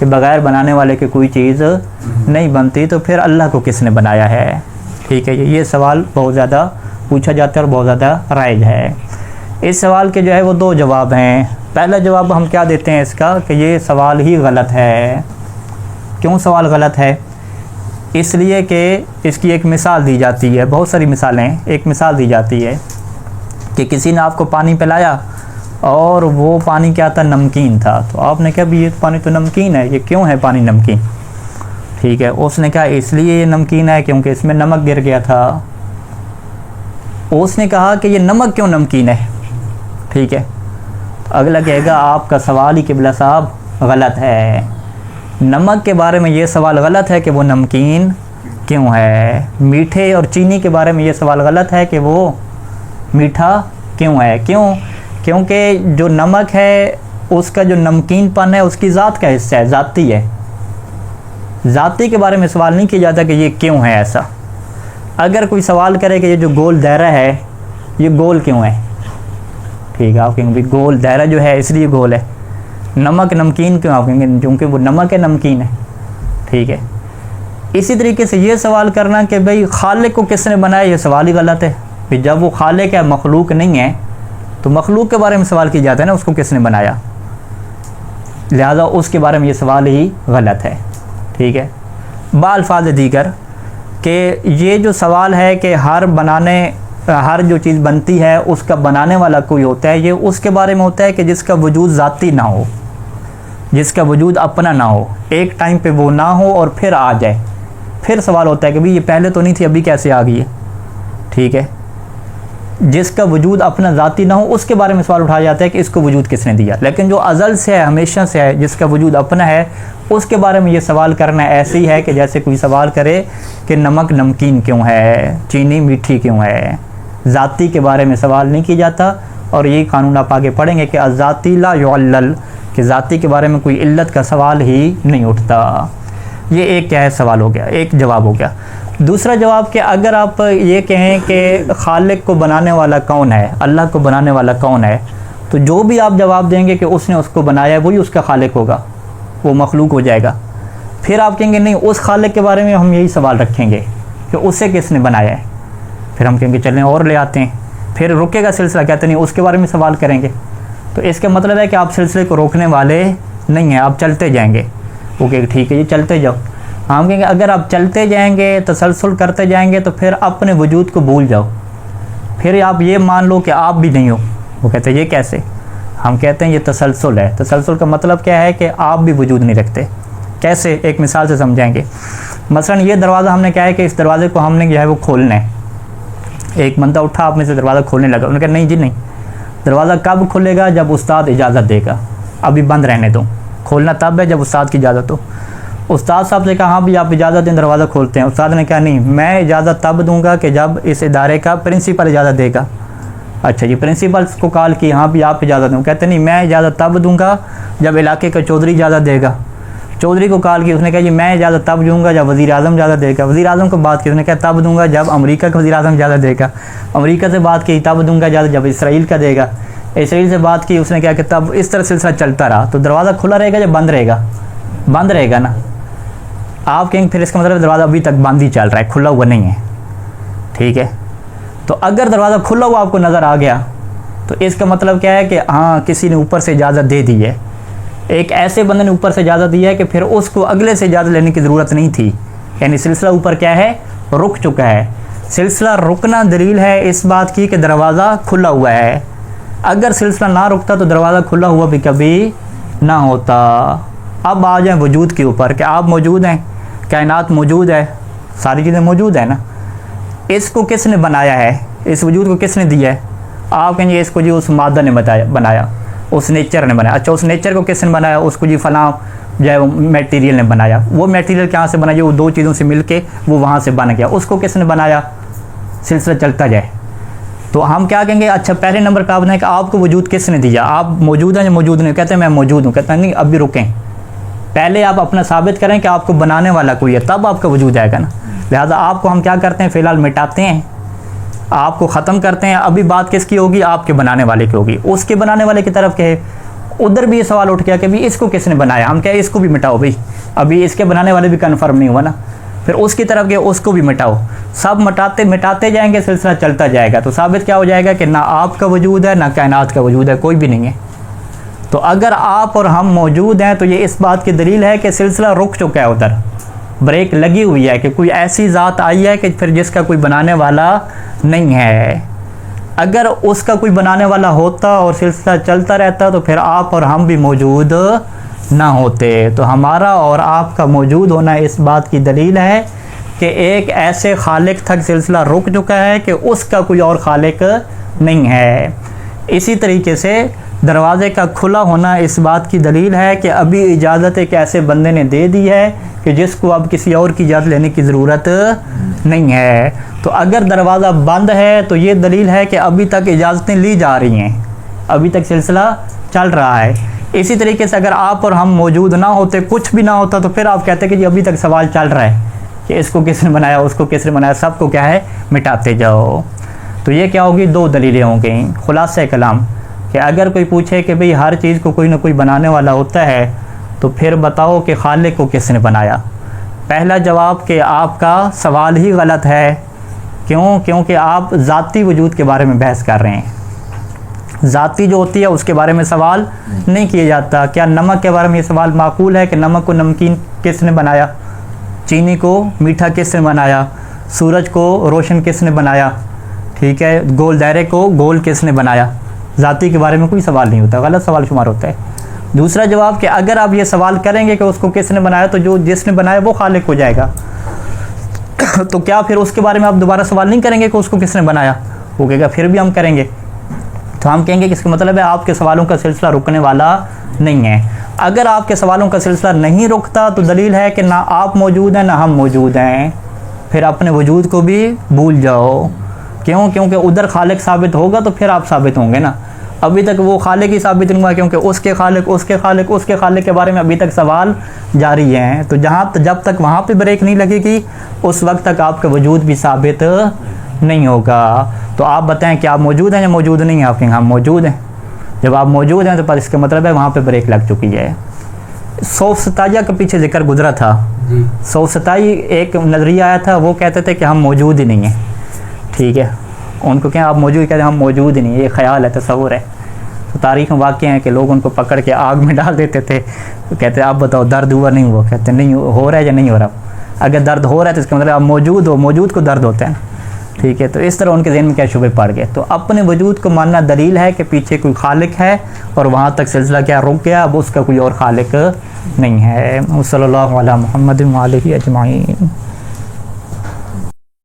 कि बग़ैर बनाने वाले की कोई चीज़ नहीं बनती, तो फिर अल्लाह को किसने बनाया है। ठीक है, ये सवाल बहुत ज़्यादा पूछा जाता है और बहुत ज़्यादा राइज है। इस सवाल के जो है वो दो जवाब हैं। पहला जवाब हम क्या देते हैं इसका कि ये सवाल ही गलत है। क्यों सवाल गलत है? इसलिए कि इसकी एक मिसाल दी जाती है, बहुत सारी मिसालें, एक मिसाल दी जाती है कि किसी ने आपको पानी पिलाया और वो पानी क्या था, नमकीन था। तो आपने कहा भी ये पानी तो नमकीन है, ये क्यों है पानी नमकीन? ठीक है, उसने कहा इसलिए ये नमकीन है क्योंकि इसमें नमक गिर गया था। उसने कहा कि ये नमक क्यों नमकीन है। ठीक है, अगला कहेगा आपका सवाल ही क़िबला साहब गलत है। नमक के बारे में ये सवाल गलत है कि वो नमकीन क्यों है। मीठे और चीनी के बारे में ये सवाल गलत है कि वो मीठा क्यों है। क्यों? क्योंकि जो नमक है उसका जो नमकीनपन है उसकी ज़ात का हिस्सा है, ज़ाती है। ज़ाती के बारे में सवाल नहीं किया जाता कि ये क्यों है ऐसा। अगर कोई सवाल करे कि ये जो गोल दायरा है ये गोल क्यों है, ठीक है, आप कहेंगे भाई गोल दायरा जो है इसलिए गोल है। नमक नमकीन क्यों, आप कहेंगे क्योंकि वो नमक है, नमकीन है। ठीक है, इसी तरीके से ये सवाल करना कि भाई खालिक को किसने बनाया, ये सवाल ही गलत है। भाई जब वो खालिक है, मखलूक नहीं है, तो मखलूक के बारे में सवाल किया जाता है ना, उसको किसने बनाया, लिहाजा उसके बारे में ये सवाल ही गलत है। ठीक है, बाल्फाज दीगर कि ये जो सवाल है कि हर जो चीज़ बनती है उसका बनाने वाला कोई होता है, ये उसके बारे में होता है कि जिसका वजूद ज़ाती ना हो, जिसका वजूद अपना ना हो, एक टाइम पे वो ना हो और फिर आ जाए। फिर सवाल होता है कि भाई ये पहले तो नहीं थी, अभी कैसे आ गई है। ठीक है, जिसका वजूद अपना ज़ाती ना हो उसके बारे में सवाल उठाया जाता है कि इसको वजूद किसने दिया। लेकिन जो अज़ल से है, हमेशा से है, जिसका वजूद अपना है, उसके बारे में ये सवाल करना ऐसे ही है कि जैसे कोई सवाल करे कि नमक नमकीन क्यों है, चीनी मीठी क्यों है। ज़ाती के बारे में सवाल नहीं किया जाता। और यही कानून आप आगे पढ़ेंगे कि अज़ाती ला युअल्लल, कि ज़ाती के बारे में कोई इल्लत का सवाल ही नहीं उठता। ये एक क्या है सवाल हो गया, एक जवाब हो गया। दूसरा जवाब कि अगर आप ये कहें कि खालिक को बनाने वाला कौन है, अल्लाह को बनाने वाला कौन है, तो जो भी आप जवाब देंगे कि उसने उसको बनाया है वही उसका खालिक होगा, वो मखलूक हो जाएगा। फिर आप कहेंगे नहीं, उस खालिक के बारे में हम यही सवाल रखेंगे कि उसे किसने बनाया है। फिर हम कहेंगे चलें और ले आते हैं, फिर रुकेगा सिलसिला, कहते नहीं उसके बारे में सवाल करेंगे। तो इसका मतलब है कि आप सिलसिले को रोकने वाले नहीं हैं, आप चलते जाएंगे। ओके ठीक है जी, चलते जाओ। हम कहेंगे अगर आप चलते जाएंगे, तसलसल करते जाएंगे, तो फिर अपने वजूद को भूल जाओ, फिर आप ये मान लो कि आप भी नहीं हो। वो कहते हैं ये कैसे? हम कहते हैं ये तसलसल है। तसलसल का मतलब क्या है कि आप भी वजूद नहीं रखते। कैसे? एक मिसाल से समझाएंगे। मसलन ये दरवाज़ा हमने क्या है कि इस दरवाज़े को हमने जो है वो खोलना है। एक बंदा उठा, आप में से दरवाज़ा खोलने लगा। उन्होंने कहा नहीं जी नहीं, दरवाज़ा कब खुलेगा? जब उस्ताद इजाज़त देगा, अभी बंद रहने दो। खोलना तब है जब उस्ताद की इजाज़त हो। उस्ताद साहब से कहा हाँ भी आप इजाज़त दें, दरवाज़ा खोलते हैं। उस्ताद ने कहा नहीं, मैं इजाज़त तब दूंगा कि जब इस इदारे का प्रिंसिपल इजाज़त देगा। अच्छा जी, प्रिंसिपल को कॉल की, हाँ भी आप इजाज़त दूँ। कहते नहीं, मैं इजाज़त तब दूंगा जब इलाके का चौधरी इजाज़त देगा। चौधरी को कॉल की, उसने कहा जी मैं इजाज़त तब दूंगा जब वज़ीर आज़म इजाज़त देगा। वज़ीर आज़म को बात की, उसने कहा तब दूंगा जब अमेरिका का वज़ीर आज़म इजाज़त देगा। अमेरिका से बात की, तब दूंगा जब इसराइल का देगा। इसराइल से बात की, उसने क्या कि तब। इस तरह सिलसिला चलता रहा। तो दरवाज़ा खुला रहेगा या बंद रहेगा? बंद रहेगा ना। आप कहेंगे फिर इसका मतलब दरवाज़ा अभी तक बंद ही चल रहा है, खुला हुआ नहीं है। ठीक है, तो अगर दरवाज़ा खुला हुआ आपको नज़र आ गया तो इसका मतलब क्या है कि हाँ किसी ने ऊपर से इजाज़त दे दी है। एक ऐसे बंदे ने ऊपर से इजाज़त दी है कि फिर उसको अगले से इजाज़त लेने की ज़रूरत नहीं थी। यानी सिलसिला ऊपर क्या है, रुक चुका है। सिलसिला रुकना दलील है इस बात की कि दरवाज़ा खुला हुआ है। अगर सिलसिला ना रुकता तो दरवाज़ा खुला हुआ भी कभी ना होता। अब आ जाए वजूद के ऊपर कि आप मौजूद हैं, कायनात मौजूद है, सारी चीज़ें मौजूद है ना। इसको किसने बनाया है, इस वजूद को किसने दिया है? आप कहेंगे इसको जी उस मादा ने बनाया, उस नेचर ने बनाया। अच्छा, उस नेचर को किसने बनाया? उसको जी फलां जो है वो मटेरियल ने बनाया। वो मटेरियल कहाँ से बना? जो वो दो चीज़ों से मिलके वो वहाँ से बन गया, उसको किसने बनाया? सिलसिला चलता जाए। तो हम क्या कहेंगे? अच्छा, पहले नंबर का आपने कि आपको वजूद किसने दिया? आप मौजूद हैं या मौजूद नहीं? कहते हैं मैं मौजूद हूँ। कहते हैं नहीं, अभी रुकें, पहले आप अपना साबित करें कि आपको बनाने वाला कोई है, तब आपका वजूद आएगा ना। लिहाजा आपको हम क्या करते हैं, फ़िलहाल मिटाते हैं, आपको ख़त्म करते हैं। अभी बात किसकी होगी? आपके बनाने वाले की होगी। उसके बनाने वाले की तरफ कहे, उधर भी ये सवाल उठ गया कि भाई इसको किसने बनाया, हम क्या इसको भी मिटाओ भाई, अभी इसके बनाने वाले भी कन्फर्म नहीं हुआ ना, फिर उसकी तरफ गए उसको भी मिटाओ, सब मिटाते जाएंगे, सिलसिला चलता जाएगा, तो साबित क्या हो जाएगा कि ना आपका वजूद है ना कायनात का वजूद है, कोई भी नहीं है। तो अगर आप और हम मौजूद हैं तो ये इस बात की दलील है कि सिलसिला रुक चुका है, उधर ब्रेक लगी हुई है कि कोई ऐसी ज़ात आई है कि फिर जिसका कोई बनाने वाला नहीं है। अगर उसका कोई बनाने वाला होता और सिलसिला चलता रहता तो फिर आप और हम भी मौजूद ना होते। तो हमारा और आपका मौजूद होना इस बात की दलील है कि एक ऐसे खालिक तक सिलसिला रुक चुका है कि उसका कोई और खालिक नहीं है। इसी तरीके से दरवाज़े का खुला होना इस बात की दलील है कि अभी इजाज़त एक ऐसे बंदे ने दे दी है कि जिसको अब किसी और की इजाज़त लेने की ज़रूरत नहीं है। तो अगर दरवाज़ा बंद है तो ये दलील है कि अभी तक इजाज़तें ली जा रही हैं, अभी तक सिलसिला चल रहा है। इसी तरीके से अगर आप और हम मौजूद ना होते, कुछ भी ना होता, तो फिर आप कहते कि जी अभी तक सवाल चल रहा है कि इसको किसने बनाया, उसको किसने बनाया, सबको क्या है मिटाते जाओ। तो ये क्या होगी, दो दलीलें हो गई। खुलासा कलाम कि अगर कोई पूछे कि भाई हर चीज़ को कोई ना कोई बनाने वाला होता है तो फिर बताओ कि खालिक को किसने बनाया। पहला जवाब कि आपका सवाल ही गलत है। क्यों? क्योंकि आप ज़ाती वजूद के बारे में बहस कर रहे हैं। ज़ाती जो होती है उसके बारे में सवाल नहीं किया जाता। क्या नमक के बारे में ये सवाल माकूल है कि नमक को नमकीन किसने बनाया, चीनी को मीठा किसने बनाया, सूरज को रोशन किसने बनाया, ठीक है, गोल दायरे को गोल किसने बनाया। ज़ाती के बारे में कोई सवाल नहीं होता, गलत सवाल शुमार होता है। दूसरा जवाब कि अगर आप ये सवाल करेंगे कि उसको किसने बनाया तो जो जिसने बनाया वो खालिक हो जाएगा। तो क्या फिर उसके बारे में आप दोबारा सवाल नहीं करेंगे कि उसको किसने बनाया? वो कहेगा फिर भी हम करेंगे। तो हम कहेंगे कि इसका मतलब है आपके सवालों का सिलसिला रुकने वाला नहीं है। अगर आपके सवालों का सिलसिला नहीं रुकता तो दलील है कि ना आप मौजूद हैं ना हम मौजूद हैं, फिर अपने वजूद को भी भूल जाओ। क्यों? क्योंकि उधर खालिक साबित होगा तो फिर आप साबित होंगे ना। अभी तक वो खालिक ही साबित नहीं हुआ क्योंकि उसके खालिक के बारे में अभी तक सवाल जारी हैं। तो जब तक वहाँ पे ब्रेक नहीं लगेगी उस वक्त तक आपका वजूद भी साबित नहीं होगा। तो आप बताएं कि आप मौजूद हैं या मौजूद नहीं हैं? आप कहेंगे हम मौजूद हैं। जब आप मौजूद हैं तो पर इसका मतलब है वहाँ पे ब्रेक लग चुकी है। सौफसताइया के पीछे जिक्र गुजरा था। सौफसताई एक नज़रिया आया था, वो कहते थे कि हम मौजूद ही नहीं हैं, ठीक है। उनको क्या आप मौजूद, कहते हैं हम मौजूद ही नहीं, ये ख्याल है, तस्वुर है। तो तारीख़ में वाक़या है कि लोग उनको पकड़ के आग में डाल देते थे। तो कहते आप बताओ दर्द हुआ नहीं हुआ? कहते नहीं हो रहा है या नहीं हो रहा। अगर दर्द हो रहा है तो इसका मतलब आप मौजूद हो, मौजूद को दर्द होता है, ठीक है। तो इस तरह उनके ज़हन में क्या शुबे पड़ गए। तो अपने वजूद को मानना दलील है कि पीछे कोई खालिक है और वहाँ तक सिलसिला क्या रुक गया, अब उसका कोई और खालिक नहीं है। सल्लल्लाहु अलैहि मुहम्मद व आलिहि अजमाइन।